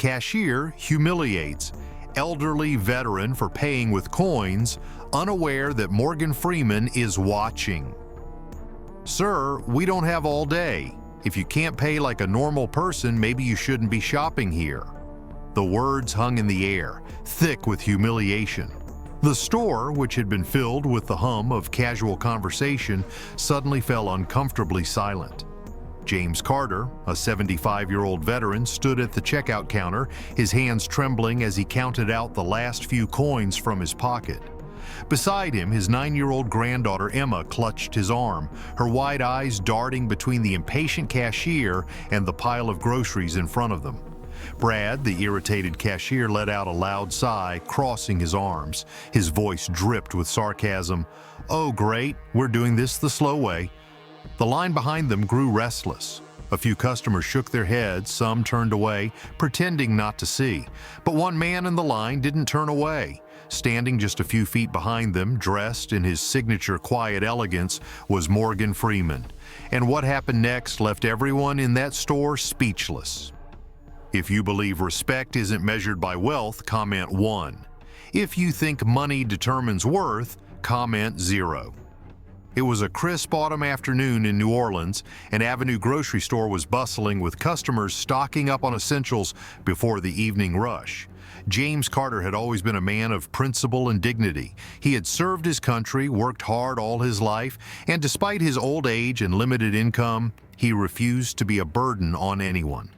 Cashier Humiliates, elderly veteran for paying with coins, unaware that Morgan Freeman is watching. Sir, we don't have all day. If you can't pay like a normal person, maybe you shouldn't be shopping here. The words hung in the air, thick with humiliation. The store, which had been filled with the hum of casual conversation, suddenly fell uncomfortably silent. James Carter, a 75-year-old veteran, stood at the checkout counter, his hands trembling as he counted out the last few coins from his pocket. Beside him, his 9-year-old granddaughter Emma clutched his arm, her wide eyes darting between the impatient cashier and the pile of groceries in front of them. Brad, the irritated cashier, let out a loud sigh, crossing his arms. His voice dripped with sarcasm. "Oh, great, we're doing this the slow way." The line behind them grew restless. A few customers shook their heads, some turned away, pretending not to see. But one man in the line didn't turn away. Standing just a few feet behind them, dressed in his signature quiet elegance, was Morgan Freeman. And what happened next left everyone in that store speechless. If you believe respect isn't measured by wealth, comment 1. If you think money determines worth, comment 0. It was a crisp autumn afternoon in New Orleans. An Avenue grocery store was bustling with customers stocking up on essentials before the evening rush. James Carter had always been a man of principle and dignity. He had served his country, worked hard all his life, and despite his old age and limited income, he refused to be a burden on anyone.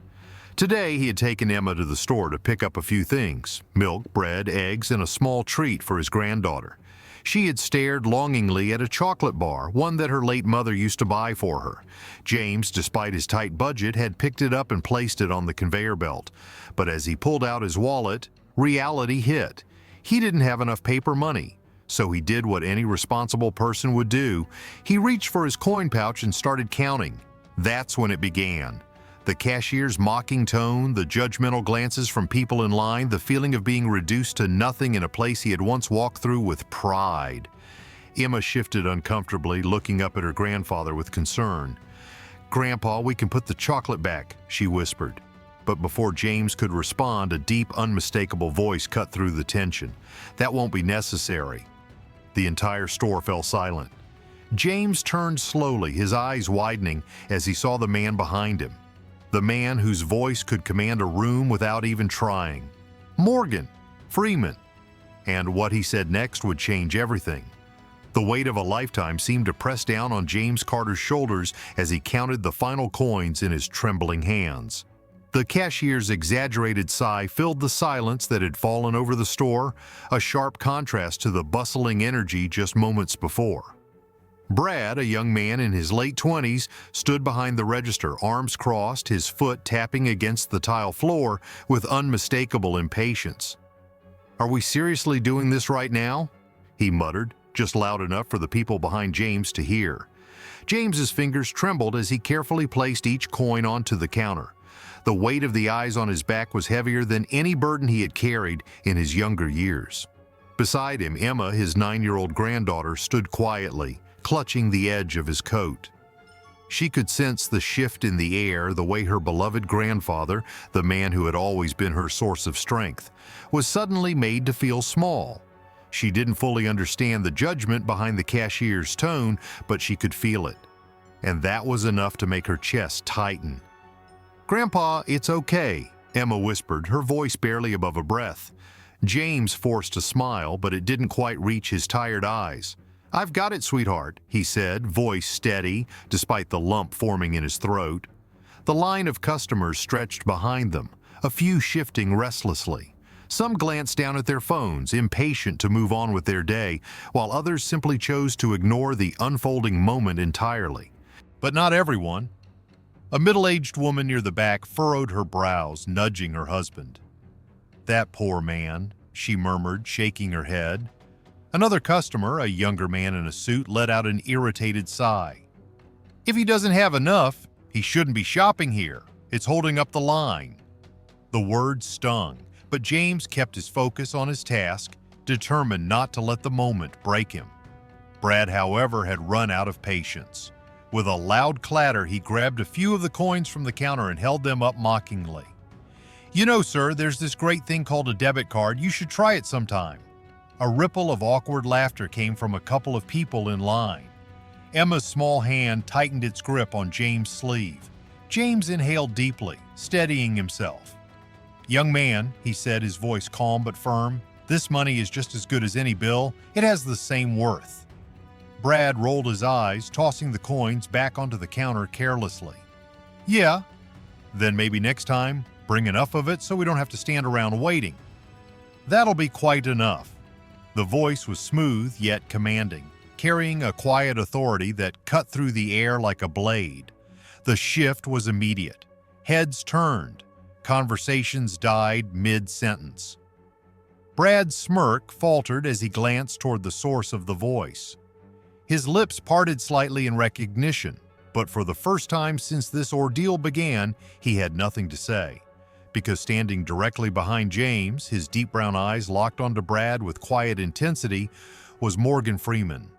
Today, he had taken Emma to the store to pick up a few things: milk, bread, eggs, and a small treat for his granddaughter. She had stared longingly at a chocolate bar, one that her late mother used to buy for her. James, despite his tight budget, had picked it up and placed it on the conveyor belt. But as he pulled out his wallet, reality hit. He didn't have enough paper money. So he did what any responsible person would do. He reached for his coin pouch and started counting. That's when it began. The cashier's mocking tone, the judgmental glances from people in line, the feeling of being reduced to nothing in a place he had once walked through with pride. Emma shifted uncomfortably, looking up at her grandfather with concern. "Grandpa, we can put the chocolate back," she whispered. But before James could respond, a deep, unmistakable voice cut through the tension. "That won't be necessary." The entire store fell silent. James turned slowly, his eyes widening as he saw the man behind him. The man whose voice could command a room without even trying. Morgan Freeman. And what he said next would change everything. The weight of a lifetime seemed to press down on James Carter's shoulders as he counted the final coins in his trembling hands. The cashier's exaggerated sigh filled the silence that had fallen over the store, a sharp contrast to the bustling energy just moments before. Brad, a young man in his late 20s, stood behind the register, arms crossed, his foot tapping against the tile floor with unmistakable impatience. "Are we seriously doing this right now?" he muttered, just loud enough for the people behind James to hear. James's fingers trembled as he carefully placed each coin onto the counter. The weight of the eyes on his back was heavier than any burden he had carried in his younger years. Beside him, Emma, his 9-year-old granddaughter, stood quietly, clutching the edge of his coat. She could sense the shift in the air, the way her beloved grandfather, the man who had always been her source of strength, was suddenly made to feel small. She didn't fully understand the judgment behind the cashier's tone, but she could feel it. And that was enough to make her chest tighten. "Grandpa, it's okay," Emma whispered, her voice barely above a breath. James forced a smile, but it didn't quite reach his tired eyes. "I've got it, sweetheart," he said, voice steady, despite the lump forming in his throat. The line of customers stretched behind them, a few shifting restlessly. Some glanced down at their phones, impatient to move on with their day, while others simply chose to ignore the unfolding moment entirely. But not everyone. A middle-aged woman near the back furrowed her brows, nudging her husband. "That poor man," she murmured, shaking her head. Another customer, a younger man in a suit, let out an irritated sigh. "If he doesn't have enough, he shouldn't be shopping here. It's holding up the line." The words stung, but James kept his focus on his task, determined not to let the moment break him. Brad, however, had run out of patience. With a loud clatter, he grabbed a few of the coins from the counter and held them up mockingly. You know, sir, there's this great thing called a debit card. You should try it sometime. A ripple of awkward laughter came from a couple of people in line. Emma's small hand tightened its grip on James' sleeve. James inhaled deeply, steadying himself. "Young man," he said, his voice calm but firm, "this money is just as good as any bill. It has the same worth." Brad rolled his eyes, tossing the coins back onto the counter carelessly. "Yeah, then maybe next time, bring enough of it so we don't have to stand around waiting." "That'll be quite enough." The voice was smooth yet commanding, carrying a quiet authority that cut through the air like a blade. The shift was immediate. Heads turned. Conversations died mid-sentence. Brad's smirk faltered as he glanced toward the source of the voice. His lips parted slightly in recognition, but for the first time since this ordeal began, he had nothing to say. Because standing directly behind James, his deep brown eyes locked onto Brad with quiet intensity, was Morgan Freeman.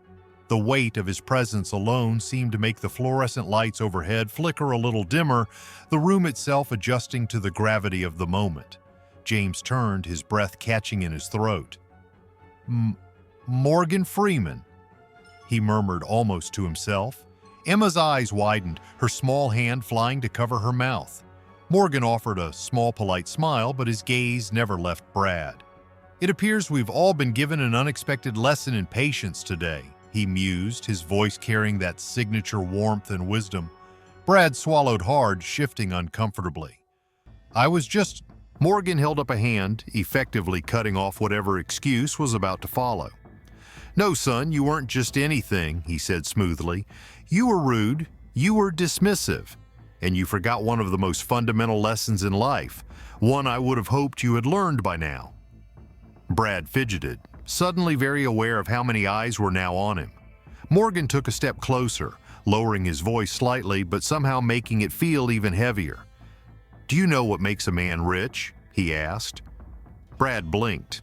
The weight of his presence alone seemed to make the fluorescent lights overhead flicker a little dimmer, the room itself adjusting to the gravity of the moment. James turned, his breath catching in his throat. "Morgan Freeman," he murmured almost to himself. Emma's eyes widened, her small hand flying to cover her mouth. Morgan offered a small, polite smile, but his gaze never left Brad. "It appears we've all been given an unexpected lesson in patience today," he mused, his voice carrying that signature warmth and wisdom. Brad swallowed hard, shifting uncomfortably. "I was just—" Morgan held up a hand, effectively cutting off whatever excuse was about to follow. "No, son, you weren't just anything," he said smoothly. "You were rude, you were dismissive, and you forgot one of the most fundamental lessons in life, one I would have hoped you had learned by now." Brad fidgeted, suddenly very aware of how many eyes were now on him. Morgan took a step closer, lowering his voice slightly, but somehow making it feel even heavier. "Do you know what makes a man rich?" he asked. Brad blinked.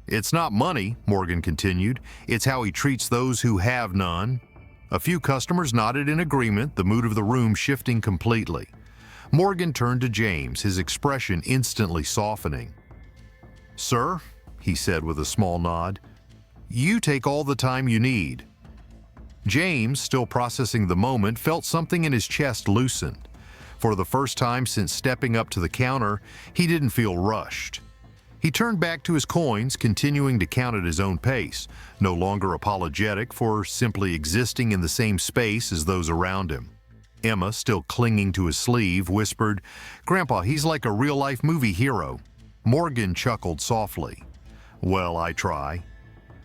"It's not money," Morgan continued. "It's how he treats those who have none." A few customers nodded in agreement, the mood of the room shifting completely. Morgan turned to James, his expression instantly softening. "Sir," he said with a small nod, "you take all the time you need." James, still processing the moment, felt something in his chest loosen. For the first time since stepping up to the counter, he didn't feel rushed. He turned back to his coins, continuing to count at his own pace, no longer apologetic for simply existing in the same space as those around him. Emma, still clinging to his sleeve, whispered, "Grandpa, he's like a real-life movie hero." Morgan chuckled softly. "Well, I try."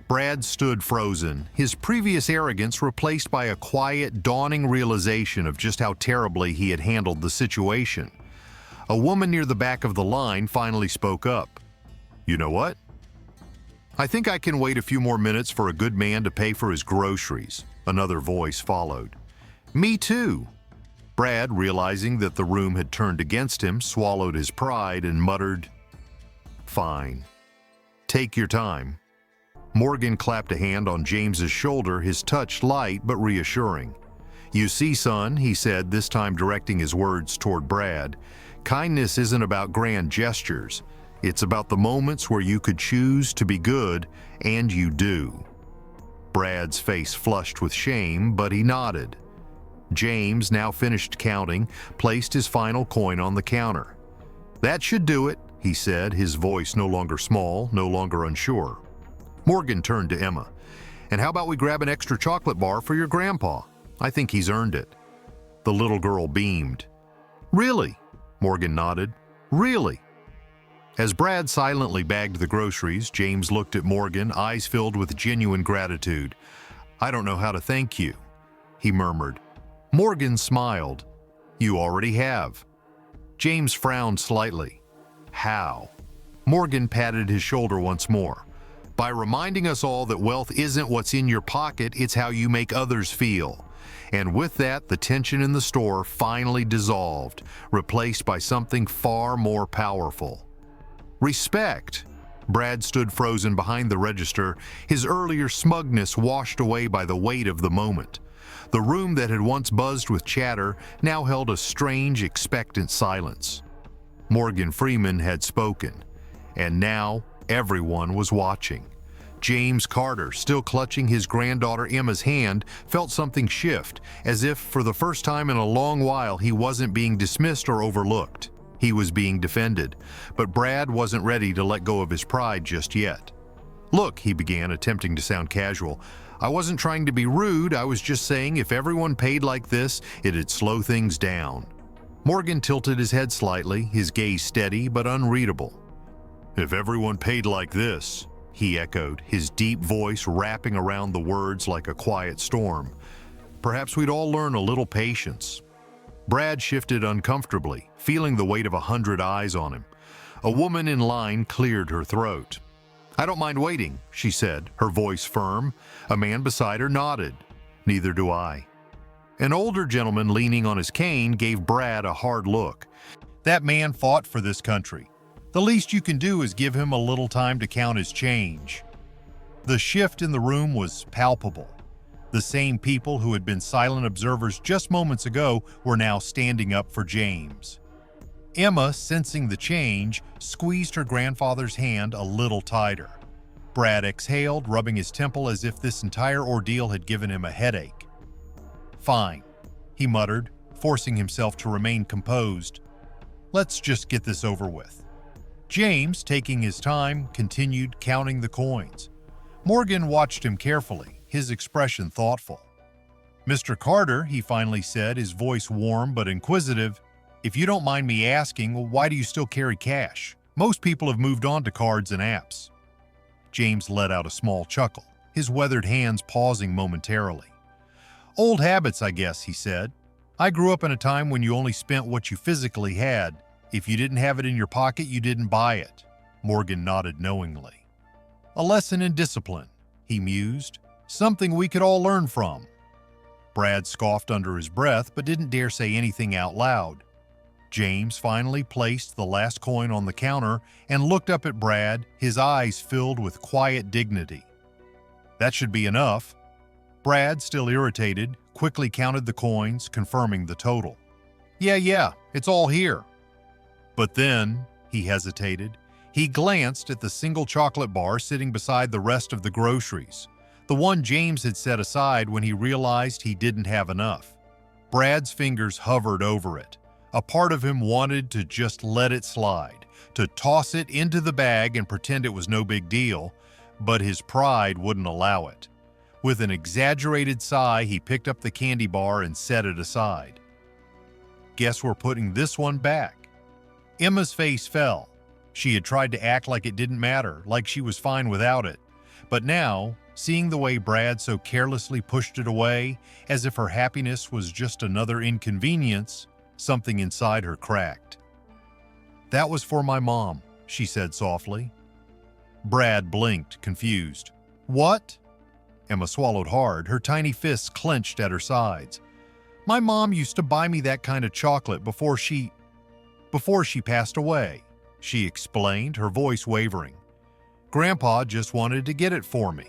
Brad stood frozen, his previous arrogance replaced by a quiet, dawning realization of just how terribly he had handled the situation. A woman near the back of the line finally spoke up. "You know what? I think I can wait a few more minutes for a good man to pay for his groceries." Another voice followed. "Me too." Brad, realizing that the room had turned against him, swallowed his pride and muttered, "Fine. Take your time." Morgan clapped a hand on James's shoulder, his touch light but reassuring. "You see, son," he said, this time directing his words toward Brad, "kindness isn't about grand gestures. It's about the moments where you could choose to be good, and you do." Brad's face flushed with shame, but he nodded. James, now finished counting, placed his final coin on the counter. "That should do it," he said, his voice no longer small, no longer unsure. Morgan turned to Emma. "And how about we grab an extra chocolate bar for your grandpa? I think he's earned it." The little girl beamed. "Really?" Morgan nodded. "Really?" As Brad silently bagged the groceries, James looked at Morgan, eyes filled with genuine gratitude. "I don't know how to thank you," he murmured. Morgan smiled. "You already have." James frowned slightly. "How?" Morgan patted his shoulder once more. "By reminding us all that wealth isn't what's in your pocket, it's how you make others feel." And with that, the tension in the store finally dissolved, replaced by something far more powerful. Respect. Brad stood frozen behind the register, his earlier smugness washed away by the weight of the moment. The room that had once buzzed with chatter now held a strange, expectant silence. Morgan Freeman had spoken, and now everyone was watching. James Carter, still clutching his granddaughter Emma's hand, felt something shift, as if for the first time in a long while he wasn't being dismissed or overlooked. He was being defended, but Brad wasn't ready to let go of his pride just yet. "Look," he began, attempting to sound casual, "I wasn't trying to be rude, I was just saying if everyone paid like this, it'd slow things down." Morgan tilted his head slightly, his gaze steady but unreadable. "If everyone paid like this," he echoed, his deep voice wrapping around the words like a quiet storm. "Perhaps we'd all learn a little patience." Brad shifted uncomfortably, feeling the weight of 100 eyes on him. A woman in line cleared her throat. "I don't mind waiting," she said, her voice firm. A man beside her nodded. "Neither do I." An older gentleman leaning on his cane gave Brad a hard look. "That man fought for this country. The least you can do is give him a little time to count his change." The shift in the room was palpable. The same people who had been silent observers just moments ago were now standing up for James. Emma, sensing the change, squeezed her grandfather's hand a little tighter. Brad exhaled, rubbing his temple as if this entire ordeal had given him a headache. "Fine," he muttered, forcing himself to remain composed. "Let's just get this over with." James, taking his time, continued counting the coins. Morgan watched him carefully, his expression thoughtful. "Mr. Carter," he finally said, his voice warm but inquisitive, "if you don't mind me asking, why do you still carry cash? Most people have moved on to cards and apps." James let out a small chuckle, his weathered hands pausing momentarily. "Old habits, I guess," he said. "I grew up in a time when you only spent what you physically had. If you didn't have it in your pocket, you didn't buy it." Morgan nodded knowingly. "A lesson in discipline," he mused. "Something we could all learn from." Brad scoffed under his breath but didn't dare say anything out loud. James finally placed the last coin on the counter and looked up at Brad, his eyes filled with quiet dignity. "That should be enough." Brad, still irritated, quickly counted the coins, confirming the total. Yeah, it's all here." But then, he hesitated. He glanced at the single chocolate bar sitting beside the rest of the groceries, the one James had set aside when he realized he didn't have enough. Brad's fingers hovered over it. A part of him wanted to just let it slide, to toss it into the bag and pretend it was no big deal, but his pride wouldn't allow it. With an exaggerated sigh, he picked up the candy bar and set it aside. "Guess we're putting this one back." Emma's face fell. She had tried to act like it didn't matter, like she was fine without it. But now, seeing the way Brad so carelessly pushed it away, as if her happiness was just another inconvenience, something inside her cracked. "That was for my mom," she said softly. Brad blinked, confused. "What?" Emma swallowed hard, her tiny fists clenched at her sides. "My mom used to buy me that kind of chocolate before she passed away," she explained, her voice wavering. "Grandpa just wanted to get it for me."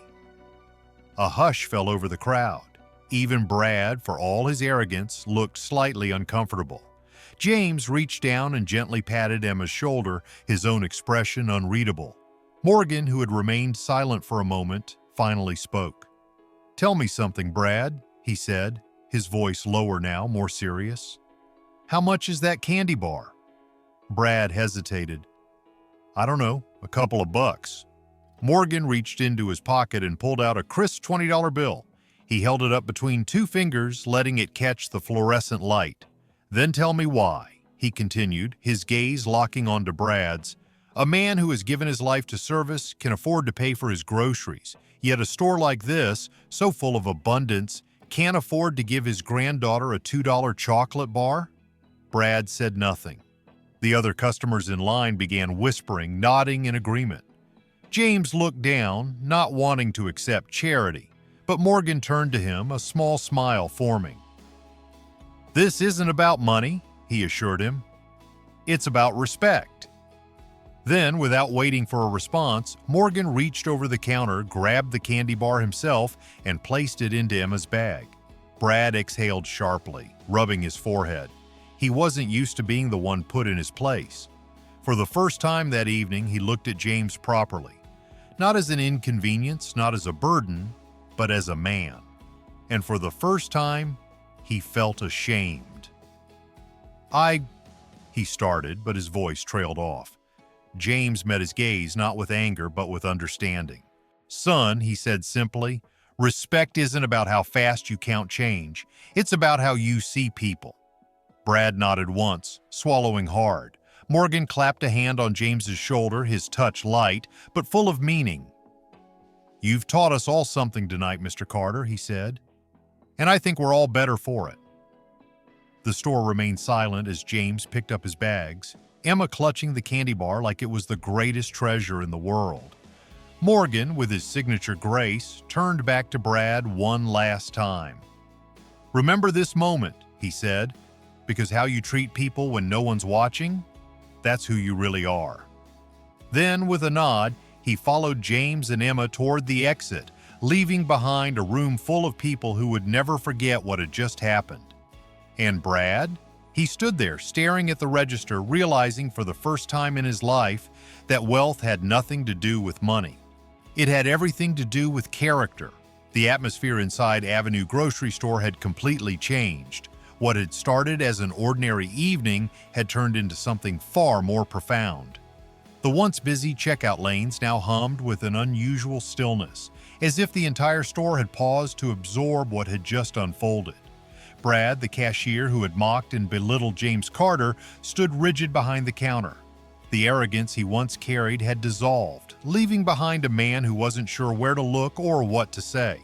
A hush fell over the crowd. Even Brad, for all his arrogance, looked slightly uncomfortable. James reached down and gently patted Emma's shoulder, his own expression unreadable. Morgan, who had remained silent for a moment, finally spoke. "Tell me something, Brad," he said, his voice lower now, more serious. "How much is that candy bar?" Brad hesitated. "I don't know, a couple of bucks." Morgan reached into his pocket and pulled out a crisp $20 bill. He held it up between two fingers, letting it catch the fluorescent light. "Then tell me why," he continued, his gaze locking onto Brad's. "A man who has given his life to service can afford to pay for his groceries, yet a store like this, so full of abundance, can't afford to give his granddaughter a $2 chocolate bar?" Brad said nothing. The other customers in line began whispering, nodding in agreement. James looked down, not wanting to accept charity, but Morgan turned to him, a small smile forming. "This isn't about money," he assured him. "It's about respect." Then, without waiting for a response, Morgan reached over the counter, grabbed the candy bar himself, and placed it into Emma's bag. Brad exhaled sharply, rubbing his forehead. He wasn't used to being the one put in his place. For the first time that evening, he looked at James properly, not as an inconvenience, not as a burden, but as a man. And for the first time, he felt ashamed. He started, but his voice trailed off. James met his gaze not with anger, but with understanding. Son, he said simply, respect isn't about how fast you count change. It's about how you see people. Brad nodded once, swallowing hard. Morgan clapped a hand on James's shoulder, his touch light, but full of meaning. You've taught us all something tonight, Mr. Carter, he said, and I think we're all better for it. The store remained silent as James picked up his bags, Emma clutching the candy bar like it was the greatest treasure in the world. Morgan, with his signature grace, turned back to Brad one last time. Remember this moment, he said, because how you treat people when no one's watching, that's who you really are. Then, with a nod, he followed James and Emma toward the exit, leaving behind a room full of people who would never forget what had just happened. And Brad? He stood there, staring at the register, realizing for the first time in his life that wealth had nothing to do with money. It had everything to do with character. The atmosphere inside Avenue Grocery Store had completely changed. What had started as an ordinary evening had turned into something far more profound. The once busy checkout lanes now hummed with an unusual stillness, as if the entire store had paused to absorb what had just unfolded. Brad, the cashier who had mocked and belittled James Carter, stood rigid behind the counter. The arrogance he once carried had dissolved, leaving behind a man who wasn't sure where to look or what to say.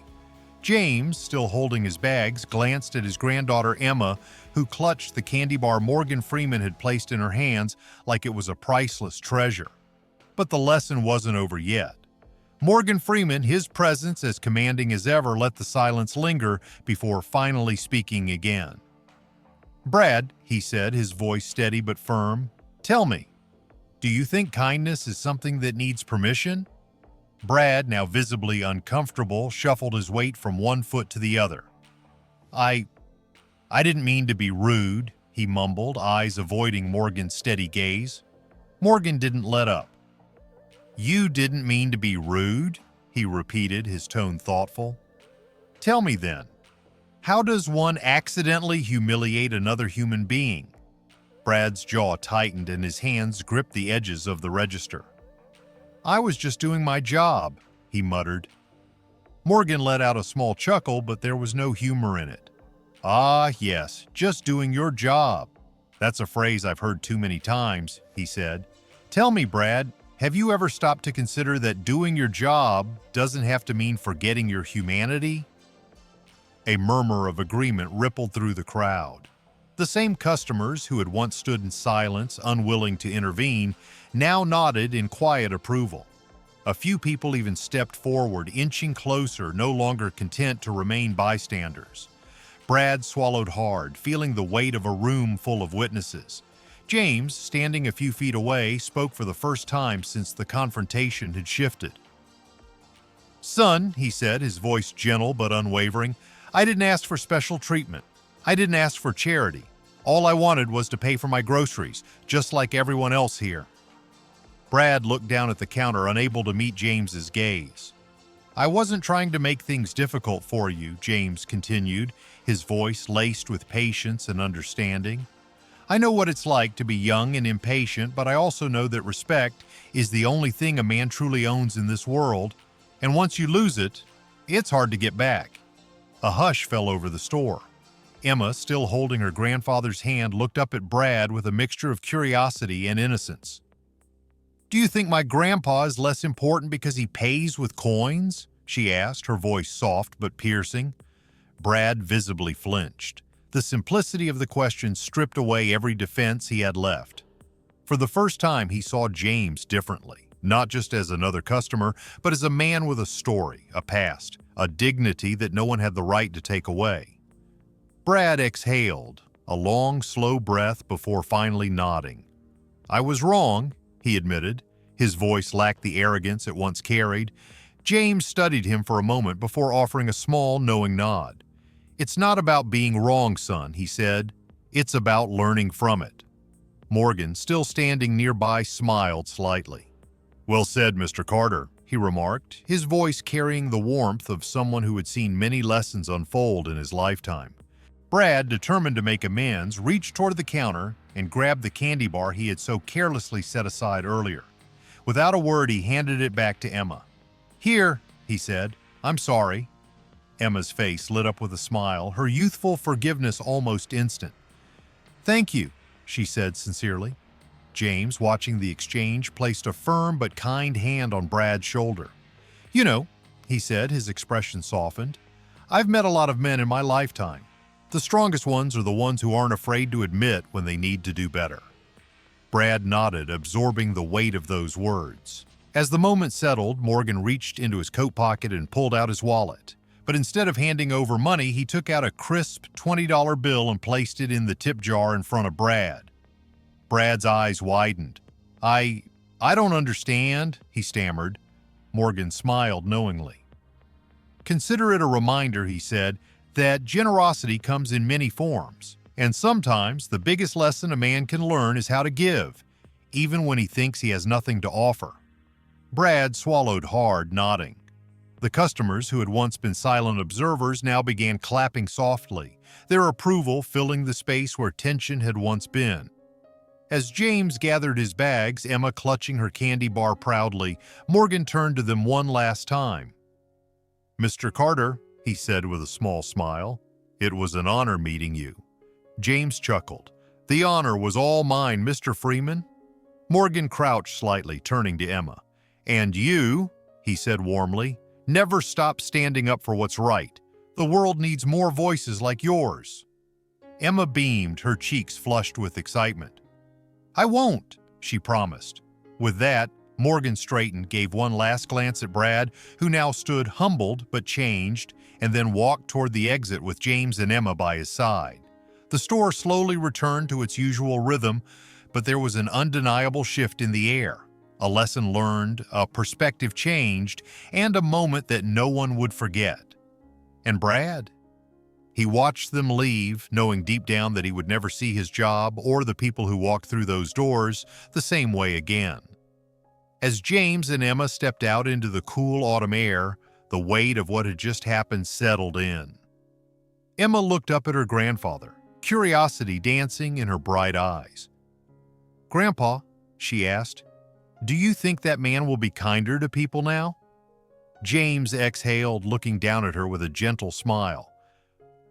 James, still holding his bags, glanced at his granddaughter Emma, who clutched the candy bar Morgan Freeman had placed in her hands like it was a priceless treasure. But the lesson wasn't over yet. Morgan Freeman, his presence as commanding as ever, let the silence linger before finally speaking again. Brad, he said, his voice steady but firm, tell me, do you think kindness is something that needs permission? Brad, now visibly uncomfortable, shuffled his weight from one foot to the other. I didn't mean to be rude, he mumbled, eyes avoiding Morgan's steady gaze. Morgan didn't let up. You didn't mean to be rude? He repeated, his tone thoughtful. Tell me then, how does one accidentally humiliate another human being? Brad's jaw tightened and his hands gripped the edges of the register. I was just doing my job, he muttered. Morgan let out a small chuckle, but there was no humor in it. Ah, yes, just doing your job. That's a phrase I've heard too many times, he said. Tell me, Brad, have you ever stopped to consider that doing your job doesn't have to mean forgetting your humanity? A murmur of agreement rippled through the crowd. The same customers who had once stood in silence, unwilling to intervene, now nodded in quiet approval. A few people even stepped forward, inching closer, no longer content to remain bystanders. Brad swallowed hard, feeling the weight of a room full of witnesses. James, standing a few feet away, spoke for the first time since the confrontation had shifted. Son, he said, his voice gentle but unwavering, I didn't ask for special treatment. I didn't ask for charity. All I wanted was to pay for my groceries, just like everyone else here. Brad looked down at the counter, unable to meet James's gaze. I wasn't trying to make things difficult for you, James continued, his voice laced with patience and understanding. I know what it's like to be young and impatient, but I also know that respect is the only thing a man truly owns in this world, and once you lose it, it's hard to get back. A hush fell over the store. Emma, still holding her grandfather's hand, looked up at Brad with a mixture of curiosity and innocence. Do you think my grandpa is less important because he pays with coins? She asked, her voice soft but piercing. Brad visibly flinched. The simplicity of the question stripped away every defense he had left. For the first time, he saw James differently, not just as another customer, but as a man with a story, a past, a dignity that no one had the right to take away. Brad exhaled, a long, slow breath before finally nodding. I was wrong, he admitted. His voice lacked the arrogance it once carried. James studied him for a moment before offering a small, knowing nod. It's not about being wrong, son, he said. It's about learning from it. Morgan, still standing nearby, smiled slightly. "Well said, Mr. Carter," he remarked, his voice carrying the warmth of someone who had seen many lessons unfold in his lifetime. Brad, determined to make amends, reached toward the counter and grabbed the candy bar he had so carelessly set aside earlier. Without a word, he handed it back to Emma. "Here," he said. "I'm sorry." Emma's face lit up with a smile, her youthful forgiveness almost instant. "Thank you," she said sincerely. James, watching the exchange, placed a firm but kind hand on Brad's shoulder. "You know," he said, his expression softened, "I've met a lot of men in my lifetime. The strongest ones are the ones who aren't afraid to admit when they need to do better." Brad nodded, absorbing the weight of those words. As the moment settled, Morgan reached into his coat pocket and pulled out his wallet. But instead of handing over money, he took out a crisp $20 bill and placed it in the tip jar in front of Brad. Brad's eyes widened. I don't understand," he stammered. Morgan smiled knowingly. "Consider it a reminder," he said, "that generosity comes in many forms. And sometimes the biggest lesson a man can learn is how to give, even when he thinks he has nothing to offer." Brad swallowed hard, nodding. The customers, who had once been silent observers, now began clapping softly, their approval filling the space where tension had once been. As James gathered his bags, Emma clutching her candy bar proudly, Morgan turned to them one last time. "Mr. Carter," he said with a small smile, "it was an honor meeting you." James chuckled. "The honor was all mine, Mr. Freeman." Morgan crouched slightly, turning to Emma. "And you," he said warmly, "never stop standing up for what's right. The world needs more voices like yours." Emma beamed, her cheeks flushed with excitement. "I won't," she promised. With that, Morgan straightened, gave one last glance at Brad, who now stood humbled but changed, and then walked toward the exit with James and Emma by his side. The store slowly returned to its usual rhythm, but there was an undeniable shift in the air. A lesson learned, a perspective changed, and a moment that no one would forget. And Brad? He watched them leave, knowing deep down that he would never see his job or the people who walked through those doors the same way again. As James and Emma stepped out into the cool autumn air, the weight of what had just happened settled in. Emma looked up at her grandfather, curiosity dancing in her bright eyes. "Grandpa," she asked, "do you think that man will be kinder to people now?" James exhaled, looking down at her with a gentle smile.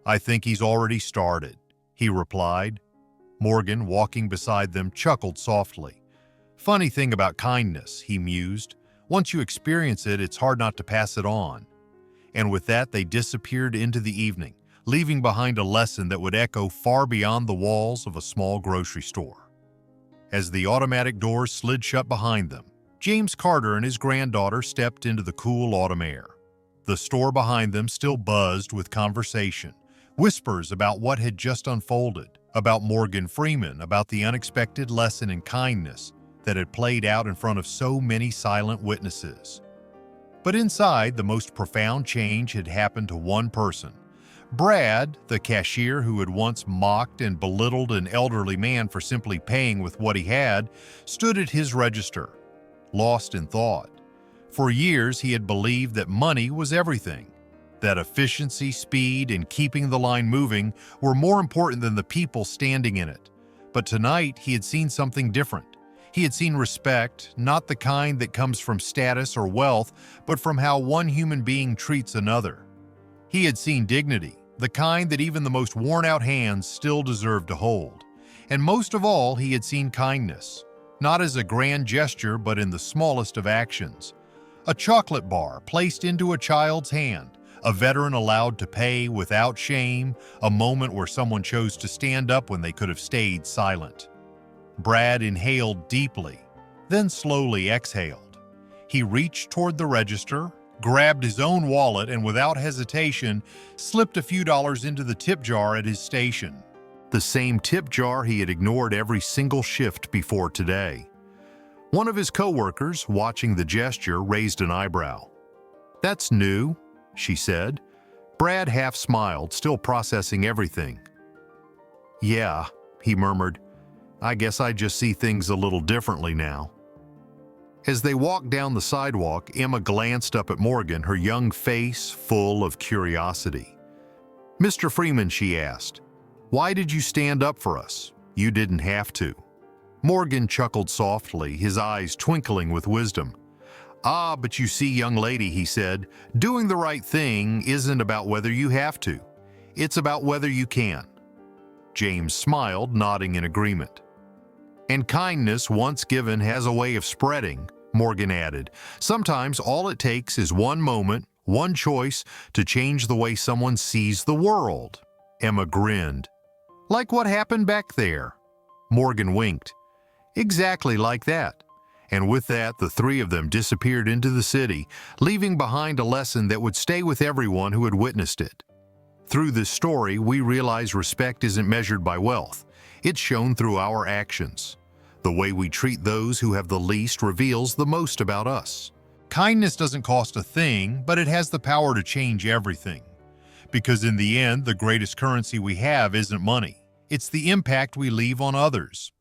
"I think he's already started," he replied. Morgan, walking beside them, chuckled softly. "Funny thing about kindness," he mused. "Once you experience it, it's hard not to pass it on." And with that, they disappeared into the evening, leaving behind a lesson that would echo far beyond the walls of a small grocery store. As the automatic doors slid shut behind them, James Carter and his granddaughter stepped into the cool autumn air. The store behind them still buzzed with conversation, whispers about what had just unfolded, about Morgan Freeman, about the unexpected lesson in kindness that had played out in front of so many silent witnesses. But inside, the most profound change had happened to one person. Brad, the cashier who had once mocked and belittled an elderly man for simply paying with what he had, stood at his register, lost in thought. For years, he had believed that money was everything, that efficiency, speed, and keeping the line moving were more important than the people standing in it. But tonight, he had seen something different. He had seen respect, not the kind that comes from status or wealth, but from how one human being treats another. He had seen dignity, the kind that even the most worn-out hands still deserve to hold. And most of all, he had seen kindness, not as a grand gesture, but in the smallest of actions. A chocolate bar placed into a child's hand, a veteran allowed to pay without shame, a moment where someone chose to stand up when they could have stayed silent. Brad inhaled deeply, then slowly exhaled. He reached toward the register, grabbed his own wallet, and without hesitation, slipped a few dollars into the tip jar at his station. The same tip jar he had ignored every single shift before today. One of his coworkers, watching the gesture, raised an eyebrow. "That's new," she said. Brad half smiled, still processing everything. "Yeah," he murmured. I guess I just see things a little differently now." As they walked down the sidewalk, Emma glanced up at Morgan, her young face full of curiosity. "Mr. Freeman," she asked, "why did you stand up for us? You didn't have to." Morgan chuckled softly, his eyes twinkling with wisdom. "Ah, but you see, young lady," he said, "doing the right thing isn't about whether you have to. It's about whether you can." James smiled, nodding in agreement. "And kindness, once given, has a way of spreading," Morgan added. "Sometimes all it takes is one moment, one choice, to change the way someone sees the world." Emma grinned. "Like what happened back there?" Morgan winked. "Exactly like that." And with that, the three of them disappeared into the city, leaving behind a lesson that would stay with everyone who had witnessed it. Through this story, we realize respect isn't measured by wealth. It's shown through our actions. The way we treat those who have the least reveals the most about us. Kindness doesn't cost a thing, but it has the power to change everything. Because in the end, the greatest currency we have isn't money. It's the impact we leave on others.